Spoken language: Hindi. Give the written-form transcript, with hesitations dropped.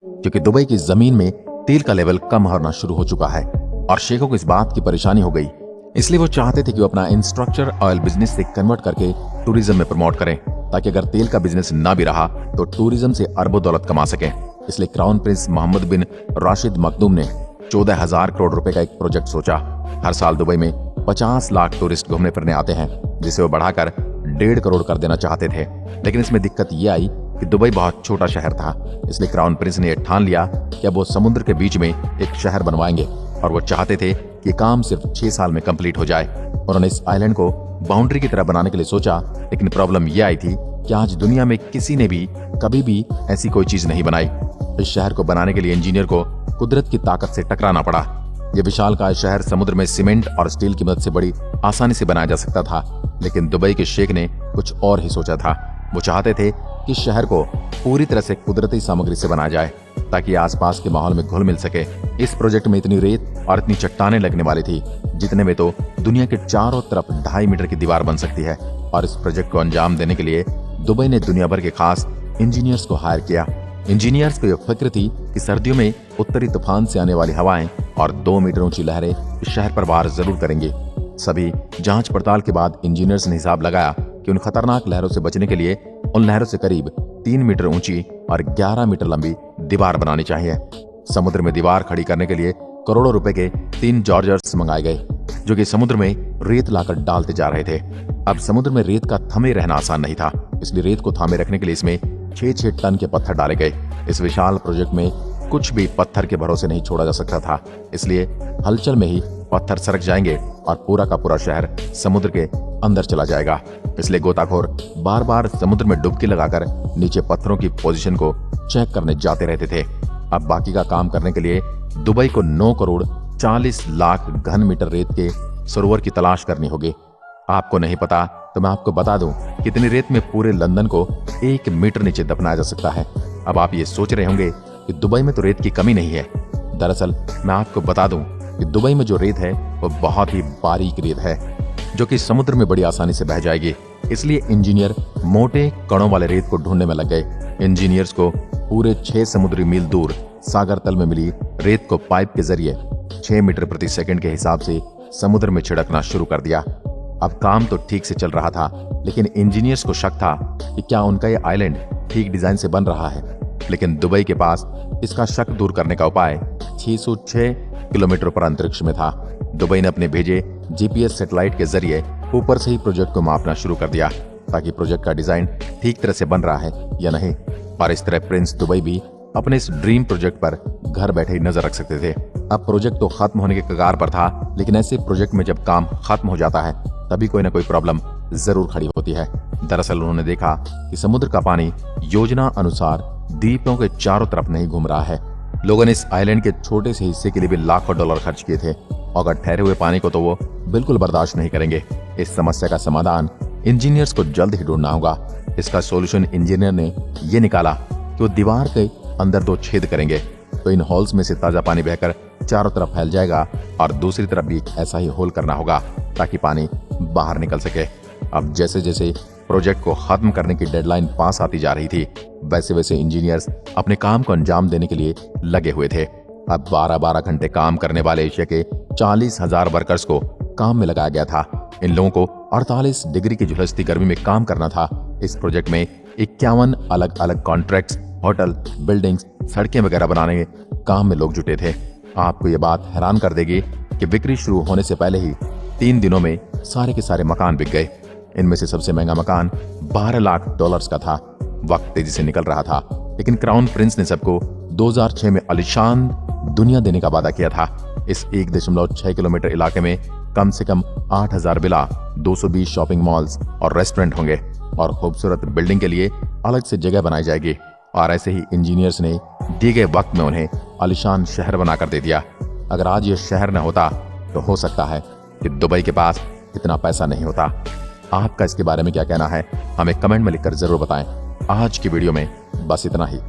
क्योंकि दुबई की जमीन में तेल का लेवल कम होना शुरू हो चुका है और शेखों को इस बात की परेशानी हो गई। इसलिए वो चाहते थे कि वो अपना इंफ्रास्ट्रक्चर ऑयल बिजनेस से कन्वर्ट करके टूरिज्म में प्रमोट करें, ताकि अगर तेल का बिजनेस ना भी रहा तो टूरिज्म से अरबों दौलत कमा सकें। इसलिए क्राउन प्रिंस मोहम्मद बिन राशिद मखदूम ने 14,000 करोड़ रुपए का एक प्रोजेक्ट सोचा। हर साल दुबई में 50 लाख टूरिस्ट घूमने फिरने आते हैं, जिसे वो बढ़ाकर 1.5 करोड़ कर देना चाहते थे। लेकिन इसमें दिक्कत ये आई कि दुबई बहुत छोटा शहर था। इसलिए क्राउन प्रिंस ने ठान लिया कि अब वो समुद्र के बीच में एक शहर बनवाएंगे और वो चाहते थे कि काम सिर्फ 6 साल में कंप्लीट हो जाए। उन्होंने इस आइलैंड को बाउंड्री की तरह बनाने के लिए सोचा, लेकिन प्रॉब्लम यह आई थी कि आज दुनिया में किसी ने भी कभी भी ऐसी कोई चीज नहीं बनाई। इस शहर को बनाने के लिए इंजीनियर को कुदरत की ताकत से टकराना पड़ा। यह विशालकाय शहर समुद्र में सीमेंट और स्टील की मदद से बड़ी आसानी से बनाया जा सकता था, लेकिन दुबई के शेख ने कुछ और ही सोचा था। वो चाहते थे कि शहर को पूरी तरह से कुदरती सामग्री से बनाया जाए, ताकि आसपास के माहौल में घुल मिल सके। इस प्रोजेक्ट में इतनी रेत और इतनी चट्टानें लगने वाली थी, जितने में तो दुनिया के चारों तरफ 2.5 मीटर की दीवार बन सकती है। और इस प्रोजेक्ट को अंजाम देने के लिए दुबई ने दुनिया भर के खास इंजीनियर्स को हायर किया। इंजीनियर्स को यह फिक्र थी कि सर्दियों में उत्तरी तूफान से आने वाली हवाएं और 2 मीटर ऊंची लहरें इस शहर पर वार जरूर करेंगी। सभी जांच पड़ताल के बाद इंजीनियर्स ने हिसाब लगाया कि उन खतरनाक लहरों से बचने के लिए उन लहरों से करीब 3 मीटर ऊंची और 11 मीटर लंबी दीवार बनानी चाहिए। समुद्र में दीवार खड़ी करने के लिए करोड़ों रुपए के 3 जॉर्जर्स मंगाए गए, जो कि समुद्र में रेत लाकर डालते जा रहे थे। अब समुद्र में रेत का थमे रहना आसान नहीं था, इसलिए रेत को थामे रखने के लिए इसमें 6-6 टन के पत्थर डाले गए। इस विशाल प्रोजेक्ट में कुछ भी पत्थर के भरोसे नहीं छोड़ा जा सकता था, इसलिए हलचल में ही पत्थर सरक जाएंगे और पूरा का पूरा शहर समुद्र के अंदर चला जाएगा। इसलिए गोताखोर बार बार समुद्र में डुबकी लगाकर नीचे पत्थरों की पोजीशन को चेक करने जाते रहते थे। अब बाकी का काम करने के लिए दुबई को 9 करोड़ 40 लाख घन मीटर रेत के सरोवर की तलाश करनी होगी। आपको नहीं पता तो मैं आपको बता दूं, कितनी रेत में पूरे लंदन को 1 मीटर नीचे दफनाया जा सकता है। अब आप ये सोच रहे होंगे कि दुबई में तो रेत की कमी नहीं है। दरअसल मैं आपको बता दूं कि दुबई में जो रेत है वो बहुत ही बारीक रेत है, जो कि समुद्र में बड़ी आसानी से बह जाएगी। इसलिए इंजीनियर मोटे कणों वाले रेत को ढूंढने में लग गए। इंजीनियर्स को पूरे 6 समुद्री मील दूर सागर तल में मिली रेत को पाइप के जरिए 6 मीटर प्रति सेकंड के हिसाब से समुद्र में छिड़कना शुरू कर दिया। अब काम तो ठीक से चल रहा था, लेकिन इंजीनियर्स को शक था कि क्या उनका ये आइलैंड ठीक डिजाइन से बन रहा है। लेकिन दुबई के पास इसका शक दूर करने का उपाय 606 किलोमीटर पर अंतरिक्ष में था। दुबई ने अपने भेजे जीपीएस सैटेलाइट के जरिए ऊपर से ही प्रोजेक्ट को मापना शुरू कर दिया, ताकि प्रोजेक्ट का डिजाइन ठीक तरह से बन रहा है या नहीं। और इस तरह प्रिंस दुबई भी अपने इस ड्रीम प्रोजेक्ट पर घर बैठे ही नजर रख सकते थे। अब प्रोजेक्ट तो खत्म होने के कगार पर था, लेकिन ऐसे प्रोजेक्ट में जब काम खत्म हो जाता है तभी कोई ना कोई प्रॉब्लम जरूर खड़ी होती है। दरअसल उन्होंने देखा कि समुद्र का पानी योजना अनुसार द्वीपों के चारों तरफ नहीं घूम रहा है। लोगों ने इस आइलैंड के छोटे से हिस्से के लिए भी लाखों डॉलर खर्च किए थे, और अगर ठहरे हुए पानी को तो वो बिल्कुल बर्दाश्त नहीं करेंगे। इस समस्या का समाधान इंजीनियर्स को जल्द ही ढूंढना होगा। इसका सॉल्यूशन इंजीनियर ने ये निकाला कि वो दीवार के अंदर 2 छेद करेंगे, तो इन होल्स में से ताजा पानी बहकर चारों तरफ फैल जाएगा, और दूसरी तरफ भी ऐसा ही होल करना होगा ताकि पानी बाहर निकल सके। अब जैसे जैसे प्रोजेक्ट को खत्म करने की डेडलाइन पास आती जा रही थी, वैसे वैसे इंजीनियर्स अपने काम को अंजाम देने के लिए लगे हुए थे। अब 12-12 घंटे काम करने वाले एशिया के 40,000 वर्कर्स को काम में लगाया गया था। इन लोगों को 48 डिग्री की झुलसती गर्मी में काम करना था। इस प्रोजेक्ट में 51 अलग अलग कॉन्ट्रैक्ट्स, होटल, बिल्डिंग्स, सड़कें वगैरह बनाने के काम में लोग जुटे थे। आपको ये बात हैरान कर देगी कि बिक्री शुरू होने से पहले ही 3 दिनों में सारे के सारे मकान बिक गए। इनमें से सबसे महंगा मकान $12 लाख का था। वक्त तेजी से निकल रहा था, लेकिन क्राउन प्रिंस ने सबको 2006 में आलीशान दुनिया देने का वादा किया था। इस 1.6 किलोमीटर इलाके में कम से कम 8,000 विला, 220 शॉपिंग मॉल्स और रेस्टोरेंट होंगे, और खूबसूरत बिल्डिंग के लिए अलग से जगह बनाई जाएगी। और ऐसे ही इंजीनियर्स ने दिए गए वक्त में उन्हें आलीशान शहर बनाकर दे दिया। अगर आज ये शहर न होता तो हो सकता है कि दुबई के पास इतना पैसा नहीं होता। आपका इसके बारे में क्या कहना है, हमें कमेंट में लिखकर जरूर बताएं। आज की वीडियो में बस इतना ही।